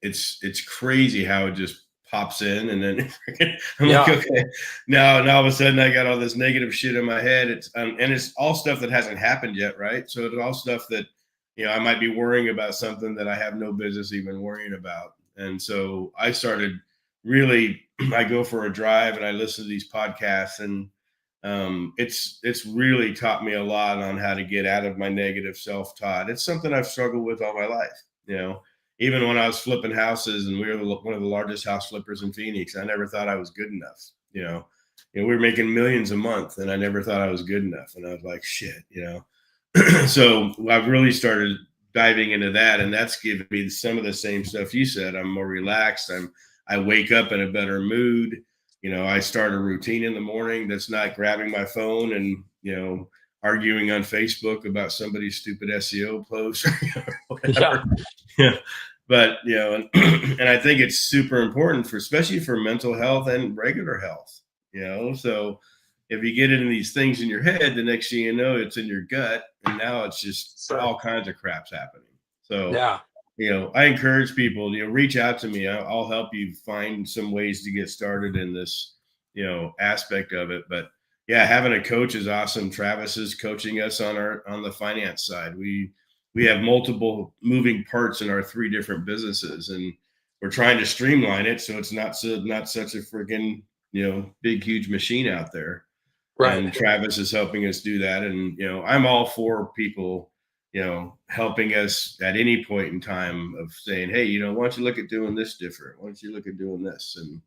it's crazy how it just pops in. And then I'm like, Yeah. okay, now all of a sudden I got all this negative shit in my head. And it's all stuff that hasn't happened yet. Right. So it's all stuff that, I might be worrying about something that I have no business even worrying about. And so I started really, I go for a drive and I listen to these podcasts, and it's really taught me a lot on how to get out of my negative self-taught. It's something I've struggled with all my life. Even when I was flipping houses, and we were one of the largest house flippers in Phoenix, I never thought I was good enough. We were making millions a month, and I never thought I was good enough. And I was like, shit. So I've really started diving into that, and that's given me some of the same stuff you said. I'm more relaxed. I wake up in a better mood. I start a routine in the morning that's not grabbing my phone and, arguing on Facebook about somebody's stupid SEO post or Yeah. whatever. Yeah. But, and I think it's super important especially for mental health and regular health, so if you get into these things in your head, the next thing you know, it's in your gut, and now it's just Sure. all kinds of crap's happening. So, Yeah. I encourage people, reach out to me. I'll help you find some ways to get started in this, aspect of it. But yeah, having a coach is awesome. Travis is coaching us on the finance side. We have multiple moving parts in our 3 different businesses, and we're trying to streamline it so it's not such a freaking, big huge machine out there. Right. And Travis is helping us do that. And, I'm all for people, helping us at any point in time of saying, hey, why don't you look at doing this different? Why don't you look at doing this? And,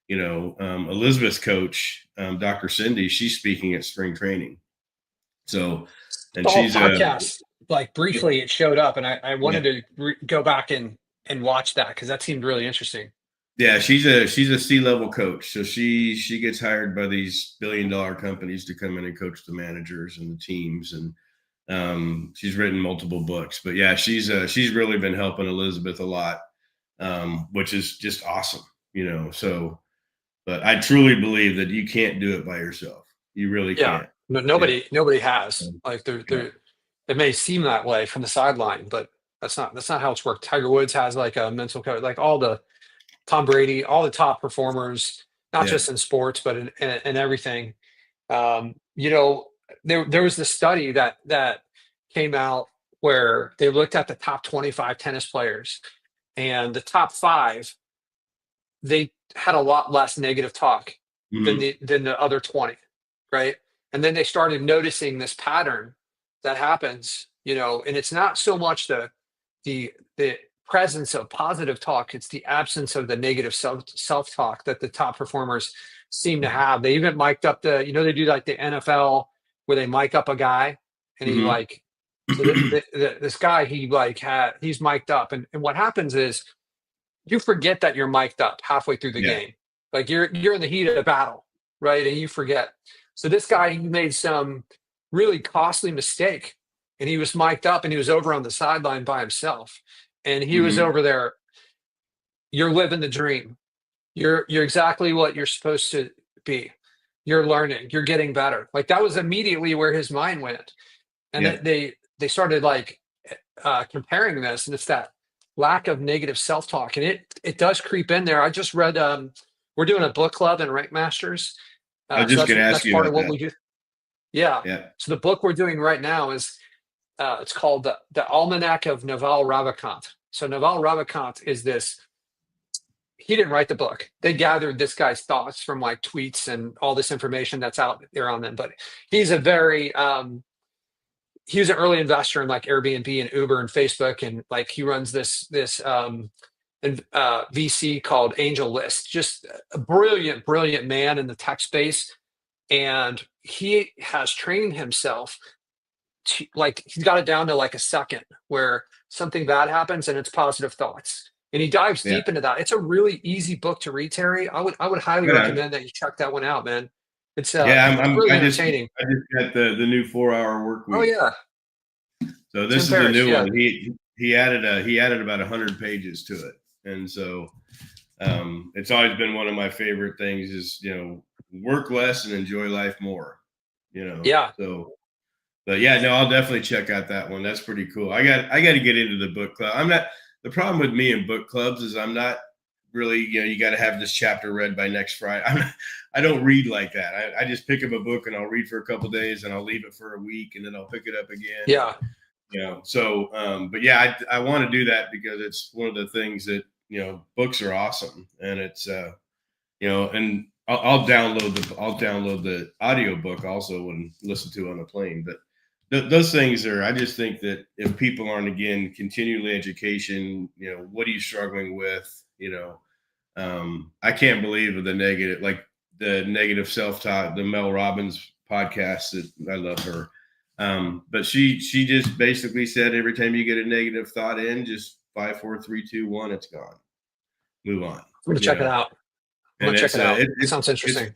Elizabeth's coach, Dr. Cindy, she's speaking at spring training. So, and All she's a, podcasts, like, briefly it showed up, and I yeah, wanted to go back and watch that because that seemed really interesting. yeah, she's a C-level coach. So she gets hired by these billion-dollar companies to come in and coach the managers and the teams. And she's written multiple books. But yeah, she's really been helping Elizabeth a lot, which is just awesome. So, but I truly believe that you can't do it by yourself. You really Yeah. can't. No, Yeah. nobody has. Um, Like, yeah. it may seem that way from the sideline, but that's not how it's worked. Tiger Woods has like a mental coach, like all the Tom Brady, all the top performers, not Yeah. just in sports, but in everything. Um, you know, there was this study that came out where they looked at the top 25 tennis players, and the top five, they had a lot less negative talk Mhm. than the other 20, right? And then they started noticing this pattern that happens, and it's not so much the presence of positive talk, it's the absence of the negative self-talk that the top performers seem to have. They even mic'd up they do like the NFL where they mic up a guy, and he Mhm. like, so this guy, he's mic'd up, and what happens is you forget that you're mic'd up halfway through the Yeah. game. Like, you're in the heat of the battle, right? And you forget. So this guy, he made some really costly mistake, and he was mic'd up, and he was over on the sideline by himself. And he was Mhm. over there, you're living the dream. You're exactly what you're supposed to be. You're learning, you're getting better. Like, that was immediately where his mind went. And Yeah. they started like comparing this, and it's that lack of negative self-talk, and it does creep in there. I just read, we're doing a book club in Rank Masters, I was So just going to ask that's you part of about what that. we do. Yeah. Yeah. So the book we're doing right now is it's called the Almanac of Naval Ravikant. So Naval Ravikant is this. He didn't write the book. They gathered this guy's thoughts from like tweets and all this information that's out there on them. But he's a very he was an early investor in like Airbnb and Uber and Facebook, and like he runs this VC called Angel List. Just a brilliant man in the tech space, and he has trained himself to, like, he's got it down to like a second where something bad happens and it's positive thoughts. And he dives Yeah. deep into that. It's a really easy book to read, Terry. I would highly Right on. recommend that you check that one out, man. It's Yeah, it's really I just entertaining. got the new 4-hour work Oh week. yeah, So Tim this is the Ferriss, new yeah. one. He added about 100 pages to it, and so it's always been one of my favorite things is work less and enjoy life more. Yeah. So, but yeah, no, I'll definitely check out that one. That's pretty cool. I got to get into the book club. I'm not the problem with me in book clubs is I'm not really you got to have this chapter read by next Friday. I don't read like that. I just pick up a book and I'll read for a couple days and I'll leave it for a week and then I'll pick it up again. Yeah. So but yeah, I want to do that because it's one of the things that books are awesome, and it's and I'll download the audio book also and listen to on the plane. But those things are, I just think that if people aren't, again, continually education, what are you struggling with? I can't believe the negative self-talk, the Mel Robbins podcast, that I love her. But she just basically said, every time you get a negative thought in, just 5, 4, 3, 2, 1, it's gone. Move on. I'm gonna check it out. I'm And gonna check it's it out. It sounds interesting.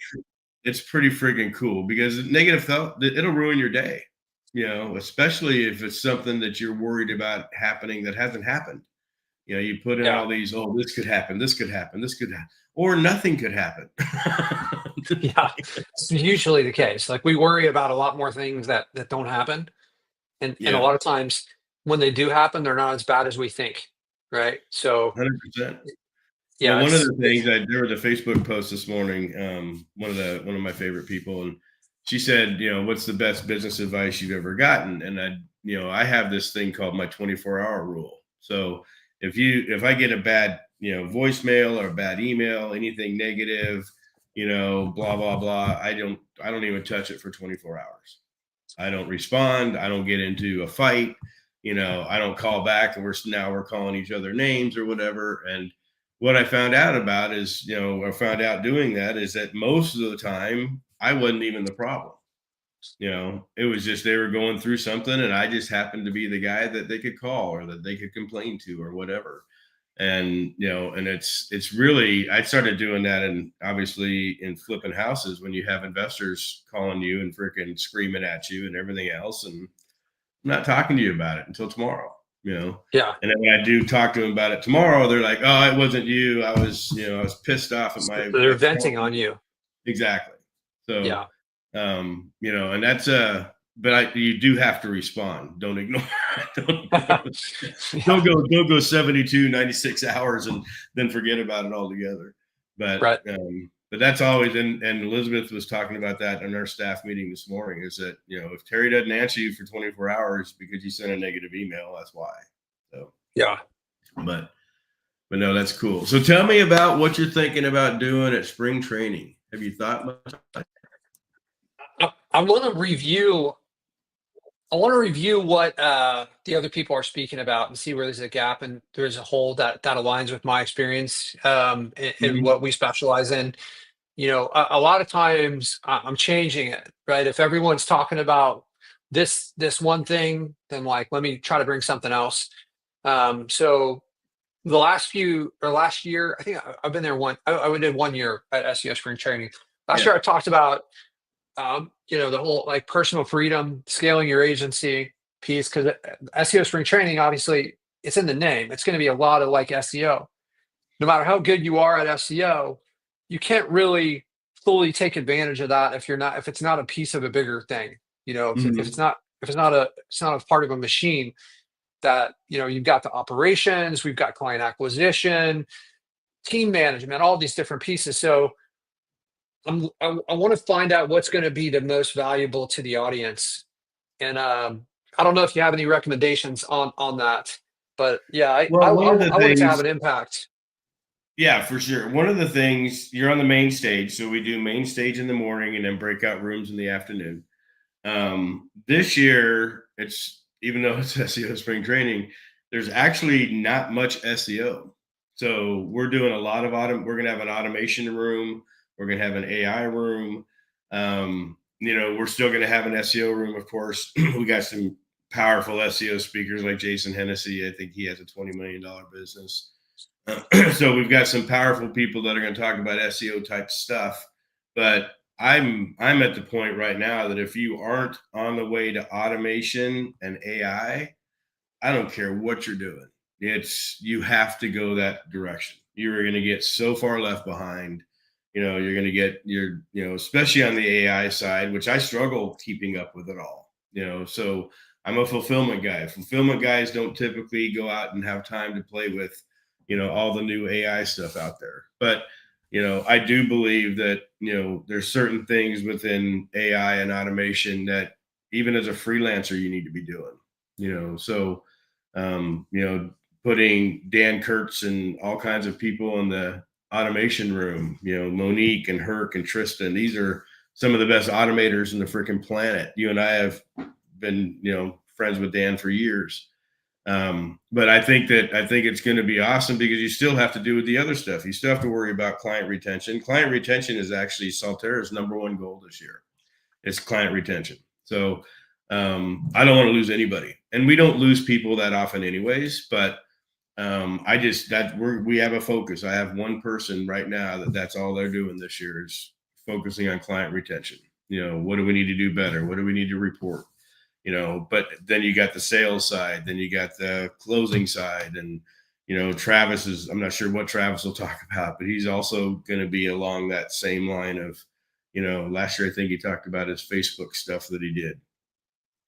it's pretty freaking cool because negative thought, it'll ruin your day. Especially if it's something that you're worried about happening that hasn't happened. You put in Yeah. all these, oh, this could happen, this could happen, this could happen, or nothing could happen. Yeah. It's usually the case. Like we worry about a lot more things that don't happen. And a Yeah, lot of times when they do happen, they're not as bad as we think. Right. So 100%. Well, yeah, one of the it's things there was a Facebook post this morning, one of my favorite people, and she said, what's the best business advice you've ever gotten? And I have this thing called my 24-hour rule. So if I get a bad, voicemail or a bad email, anything negative, blah, blah, blah, I don't even touch it for 24 hours. I don't respond. I don't get into a fight. I don't call back and we're calling each other names or whatever. And what I found out about is, I found out doing that is that most of the time I wasn't even the problem. It was just they were going through something and I just happened to be the guy that they could call or that they could complain to or whatever. And and it's really, I started doing that, and obviously in flipping houses when you have investors calling you and freaking screaming at you and everything else, and I'm not talking to you about it until tomorrow. yeah. And then when I do talk to them about it tomorrow, they're like, "Oh, it wasn't you. I was pissed off at my They're ex." venting on you. Exactly. So, Yeah. and that's but you do have to respond. Don't ignore. don't, Yeah. don't go 72, 96 hours and then forget about it altogether. But Right. but that's always, and Elisabeth was talking about that in our staff meeting this morning, is that if Terry doesn't answer you for 24 hours because you sent a negative email, that's why. So Yeah. but no, that's cool. So tell me about what you're thinking about doing at spring training. Have you thought much about I want to review. I want to review what the other people are speaking about and see where there's a gap and there's a hole that aligns with my experience and it? what we specialize in. A lot of times I'm changing it, right? If everyone's talking about this one thing, then like let me try to bring something else. So the last year, I think I've been there I did 1 year at SEO Spring Training. Last Yeah. year I talked about the whole like personal freedom, scaling your agency piece, because SEO Spring Training, obviously, it's in the name. It's going to be a lot of like SEO. No matter how good you are at SEO, you can't really fully take advantage of that if it's not a piece of a bigger thing. If Mhm. it's not a part of a machine that you've got the operations, we've got client acquisition, team management, all these different pieces. So I want to find out what's going to be the most valuable to the audience. And I don't know if you have any recommendations on that, but yeah, Well, one of the I want it to have things, an impact. yeah, for sure. One of the things, you're on the main stage. So we do main stage in the morning and then breakout rooms in the afternoon. This year, it's even though it's SEO spring training, there's actually not much SEO. So we're doing a lot of we're going to have an automation room. We're going to have an AI room. We're still going to have an SEO room, of course. We got some powerful SEO speakers like Jason Hennessy. I think he has a $20 million business. So we've got some powerful people that are going to talk about SEO type stuff. But I'm at the point right now that if you aren't on the way to automation and I don't care what you're doing. You have to go that direction. You're going to get so far left behind. You're going to get especially on the AI side, which I struggle keeping up with it all. So I'm a fulfillment guy. Fulfillment guys don't typically go out and have time to play with, all the new AI stuff out there. But I do believe that, there's certain things within AI and automation that even as a freelancer, you need to be doing, so, putting Dan Kurtz and all kinds of people in the automation room, Monique and Herc and Tristan, these are some of the best automators in the freaking planet. You and I have been, friends with Dan for years. But I think it's going to be awesome because you still have to do with the other stuff. You still have to worry about client retention. Client retention is actually Saltera's number one goal this year. It's client retention. So I don't want to lose anybody, and we don't lose people that often anyways, but we have a focus. I have one person right now that's all they're doing this year is focusing on client retention. What do we need to do better? What do we need to report? But then you got the sales side, then you got the closing side, and I'm not sure what Travis will talk about, but he's also going to be along that same line of, last year I think he talked about his Facebook stuff that he did,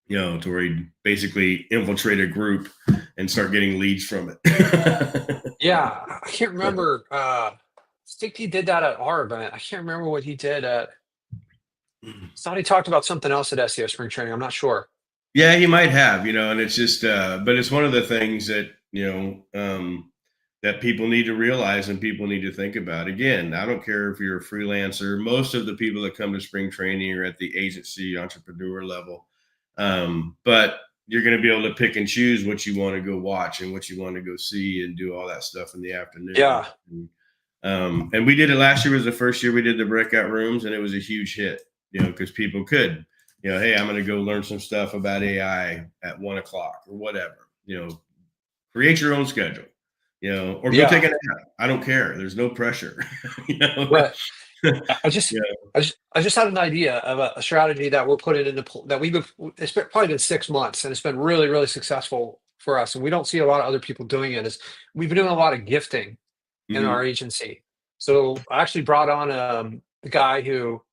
to where he basically infiltrate a group and start getting leads from it. Yeah, I can't remember. I think he did that at our event. I can't remember what he did at. I thought he talked about something else at SEO Spring Training. I'm not sure. Yeah, he might have, and it's just, but it's one of the things that, that people need to realize and people need to think about. Again, I don't care if you're a freelancer. Most of the people that come to spring training are at the agency entrepreneur level. But you're going to be able to pick and choose what you want to go watch and what you want to go see and do all that stuff in the afternoon. Yeah. And we did it last year was the first year we did the breakout rooms, and it was a huge hit, because people could, hey, I'm going to go learn some stuff about AI at 1:00 or whatever, create your own schedule, or go take a nap. I don't care. There's no pressure. Right. I just had an idea of a strategy that we're putting into that it's probably been 6 months, and it's been really, really successful for us. And we don't see a lot of other people doing it. Is we've been doing a lot of gifting in our agency. So I actually brought on a guy who,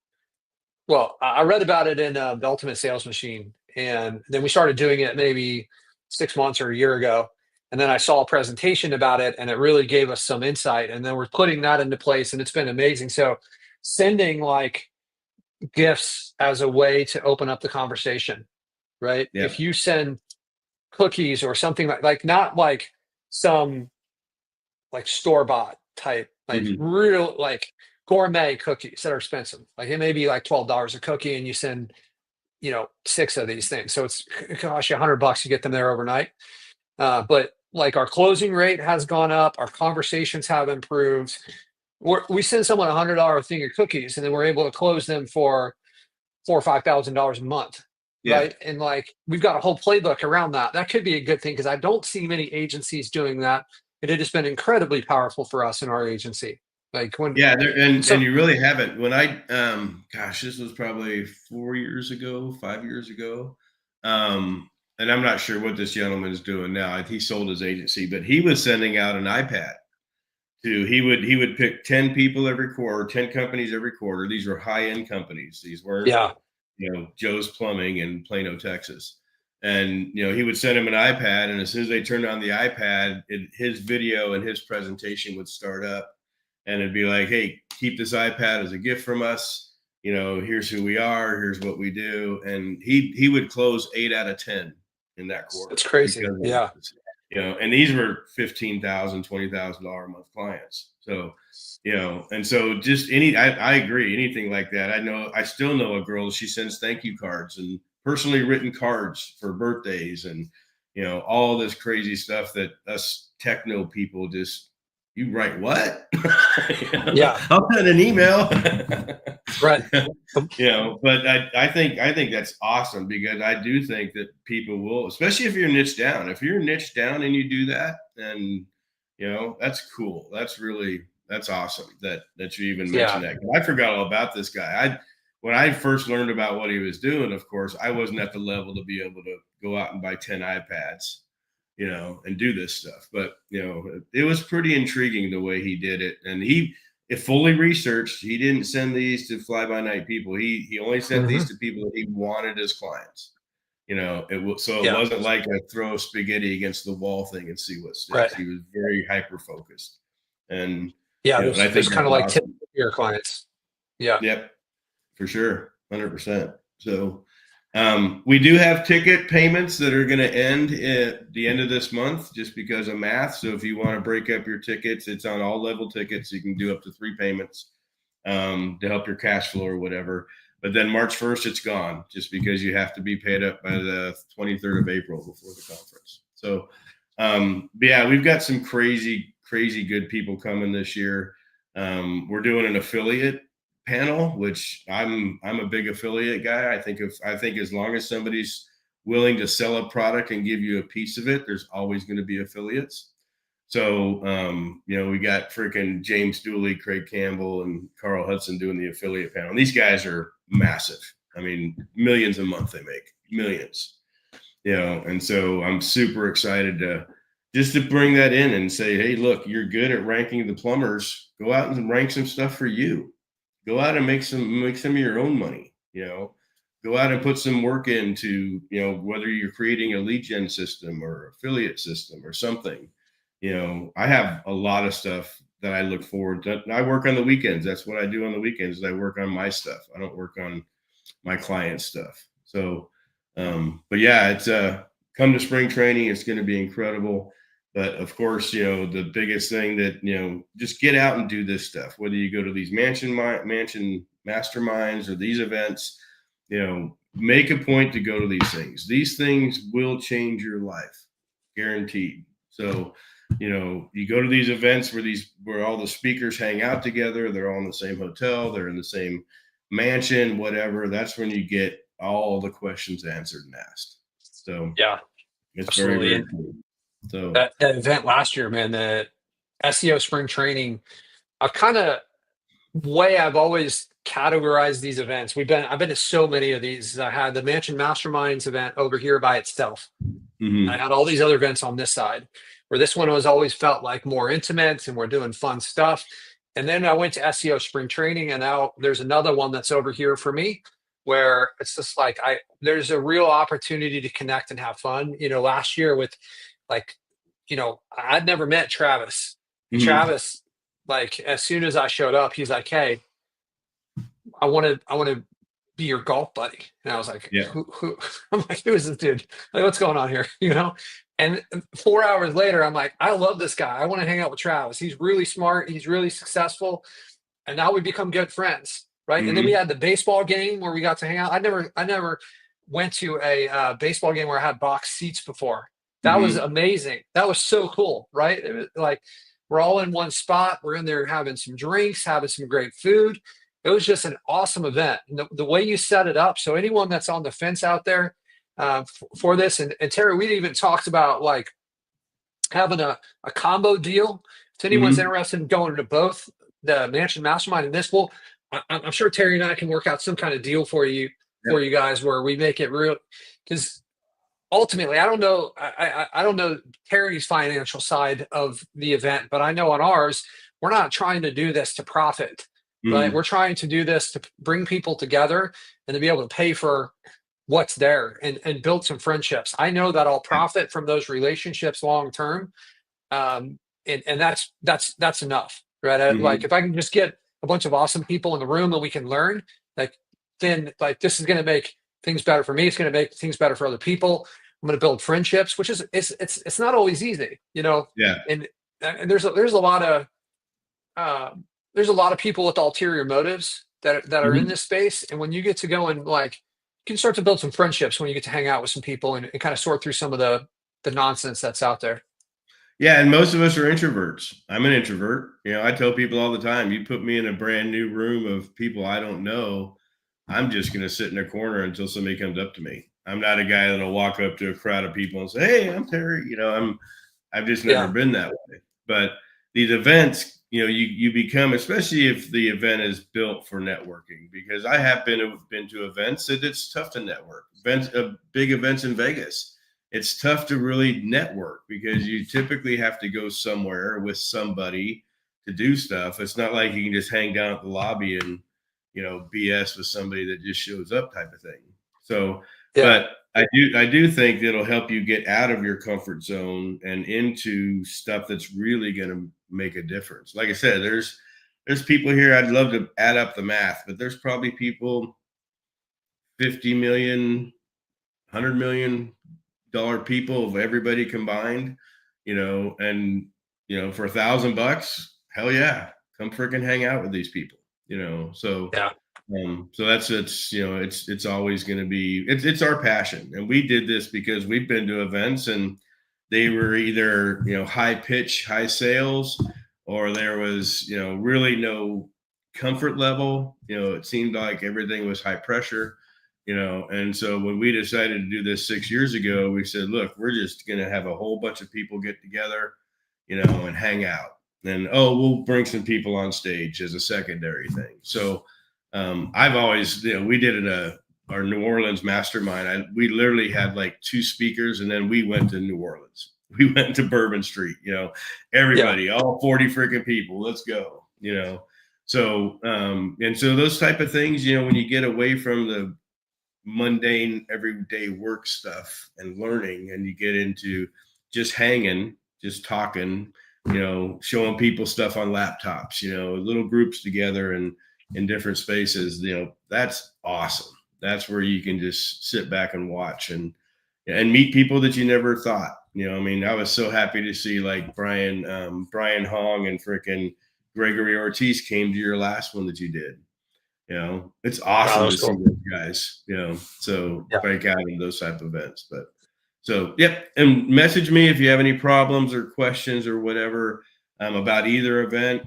well, I read about it in the Ultimate Sales Machine, and then we started doing it maybe 6 months or a year ago. And then I saw a presentation about it, and it really gave us some insight. And then we're putting that into place, and it's been amazing. So sending like gifts as a way to open up the conversation, right? Yeah. If you send cookies or something like not like some like store-bought type, like real like gourmet cookies that are expensive. Like it may be like $12 a cookie, and you send, 6 of these things. So it costs you $100 to get them there overnight. But like our closing rate has gone up, our conversations have improved. We send someone $100 thing of cookies, and then we're able to close them for $4,000 or $5,000 a month, right? And like we've got a whole playbook around that. That could be a good thing because I don't see many agencies doing that, and it has been incredibly powerful for us in our agency. Like when and you really haven't. When this was probably 4 years ago, 5 years ago. And I'm not sure what this gentleman is doing now. He sold his agency, but he was sending out an iPad he would pick 10 people every quarter, 10 companies every quarter. These were high-end companies. These weren't, Joe's Plumbing in Plano, Texas. And, he would send him an iPad, and as soon as they turned on the iPad, his video and his presentation would start up. and it'd be like, hey, keep this iPad as a gift from us. You know, here's who we are, here's what we do. And he would close 8 out of 10 in that quarter. It's crazy. Yeah. You know, and these were $15,000, $20,000 a month clients. So, you know, and so just I agree, anything like that. I still know a girl, she sends thank you cards and personally written cards for birthdays and, you know, all this crazy stuff that us techno people just, you write what? Yeah. I'll send an email. Right. You know, but I think that's awesome, because I do think that people will, especially if you're niche down. If you're niche down and you do that, then, you know, that's cool. That's awesome that you even mentioned that. I forgot all about this guy. When I first learned about what he was doing, of course, I wasn't at the level to be able to go out and buy 10 iPads, you know, and do this stuff. But, you know, it was pretty intriguing the way he did it. And it fully researched. He didn't send these to fly by night people. He only sent these to people that he wanted as clients. You know, it wasn't like a throw spaghetti against the wall thing and see what sticks. Right. He was very hyper focused. And yeah, you know, there's kind of like awesome. Your clients. Yeah. Yep. For sure. 100%. So we do have ticket payments that are going to end at the end of this month just because of math. So if you want to break up your tickets, it's on all level tickets. You can do up to 3 payments to help your cash flow or whatever. But then March 1st, it's gone just because you have to be paid up by the 23rd of April before the conference. So, but yeah, we've got some crazy good people coming this year. We're doing an affiliate panel, which I'm a big affiliate guy. I think as long as somebody's willing to sell a product and give you a piece of it, there's always going to be affiliates. So, you know, we got freaking James Dooley, Craig Campbell, and Carl Hudson doing the affiliate panel. And these guys are massive. I mean, millions a month they make, millions, you know. And so I'm super excited to bring that in and say, hey, look, you're good at ranking the plumbers. Go out and rank some stuff for you. Go out and make some of your own money, you know. Go out and put some work into, you know, whether you're creating a lead gen system or affiliate system or something. You know, I have a lot of stuff that I look forward to. I work on the weekends. That's what I do on the weekends. I work on my stuff. I don't work on my client stuff. So, but yeah, it's come to spring training. It's going to be incredible. But of course, you know, the biggest thing that, you know, just get out and do this stuff, whether you go to these mansion masterminds or these events, you know, make a point to go to these things. These things will change your life, guaranteed. So, you know, you go to these events where all the speakers hang out together. They're all in the same hotel. They're in the same mansion, whatever. That's when you get all the questions answered and asked. So yeah, it's absolutely. very cool. So that event last year, man, the SEO spring training, I've always categorized these events. I've been to so many of these. I had the Mansion Masterminds event over here by itself. I had all these other events on this side, where this one was always felt like more intimate and we're doing fun stuff. And then I went to SEO spring training, and now there's another one that's over here for me, where it's just like there's a real opportunity to connect and have fun. You know, last year with you know, I'd never met Travis. Travis, like, as soon as I showed up, he's like, hey, I want to be your golf buddy. And I was like, who? I'm like, who is this dude? Like, what's going on here? You know? And 4 hours later, I'm like, I love this guy. I want to hang out with Travis. He's really smart. He's really successful. And now we become good friends. Right. And then we had the baseball game where we got to hang out. I never went to a baseball game where I had box seats before. That was amazing. That was so cool. Right. It was like, we're all in one spot. We're in there having some drinks, having some great food. It was just an awesome event. And the way you set it up. So anyone that's on the fence out there for this, and Terry, we even talked about like having a combo deal. If anyone's interested in going to both the Mansion Mastermind and this, I'm sure Terry and I can work out some kind of deal for you guys where we make it real. Because ultimately, I don't know Terry's financial side of the event, but I know on ours, we're not trying to do this to profit. Right? We're trying to do this to bring people together and to be able to pay for what's there and build some friendships. I know that I'll profit from those relationships long term, and that's enough. right? Like if I can just get a bunch of awesome people in the room and we can learn, like then like this is going to make things better for me. It's going to make things better for other people. I'm going to build friendships, which is it's not always easy, Yeah. And there's a lot of there's a lot of people with ulterior motives that are in this space. And when you get to go and like, you can start to build some friendships when you get to hang out with some people and kind of sort through some of the nonsense that's out there. Yeah, and most of us are introverts. I'm an introvert. I tell people all the time, you put me in a brand new room of people I don't know, I'm just going to sit in a corner until somebody comes up to me. I'm not a guy that'll walk up to a crowd of people and say, "Hey, I'm Terry." I've just never been that way. But these events, you become, especially if the event is built for networking, because I have been to events that it's tough to network. Big events in Vegas, it's tough to really network because you typically have to go somewhere with somebody to do stuff. It's not like you can just hang down at the lobby and BS with somebody that just shows up type of thing. So, but I do think it'll help you get out of your comfort zone and into stuff that's really going to make a difference. Like I said, there's people here. I'd love to add up the math, but there's probably people 50 million, $100 million people of everybody combined, and for $1,000, hell yeah, come freaking hang out with these people, so so it's always going to be, it's our passion. And we did this because we've been to events and they were either, high pitch, high sales, or there was, really no comfort level. It seemed like everything was high pressure, and so when we decided to do this 6 years ago, we said, look, we're just going to have a whole bunch of people get together, and hang out. And, we'll bring some people on stage as a secondary thing. So, I've always, we did our New Orleans mastermind. We literally had like 2 speakers, and then we went to New Orleans. We went to Bourbon Street, everybody, all 40 freaking people, let's go, So, and so those type of things, when you get away from the mundane everyday work stuff and learning, and you get into just hanging, just talking, showing people stuff on laptops, little groups together and in different spaces, that's awesome. That's where you can just sit back and watch and meet people that you never thought. I was so happy to see like Brian Hong and frickin' Gregory Ortiz came to your last one that you did. It's awesome to see those guys, so break out in those type of events. But so, and message me if you have any problems or questions or whatever about either event.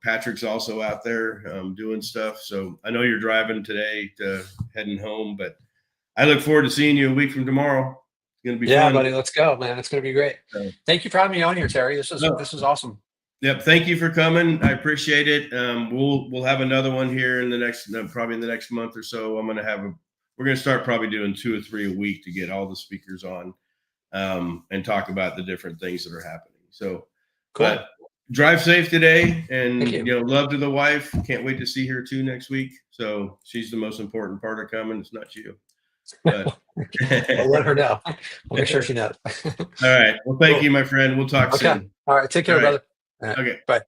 Patric's also out there doing stuff. So I know you're driving today to heading home, but I look forward to seeing you a week from tomorrow. It's going to be fun. Buddy, let's go, man. It's going to be great. Thank you for having me on here, Terry. This is awesome. Yep. Thank you for coming. I appreciate it. We'll have another one here in the next, probably in the next month or so. We're going to start probably doing 2 or 3 a week to get all the speakers on and talk about the different things that are happening. So, cool. But drive safe today, and love to the wife. Can't wait to see her too next week. So she's the most important part of coming. It's not you. But I'll let her know. I'll make sure she knows. All right. Well, thank you, my friend. We'll talk soon. All right. Take care, brother. Okay. Bye.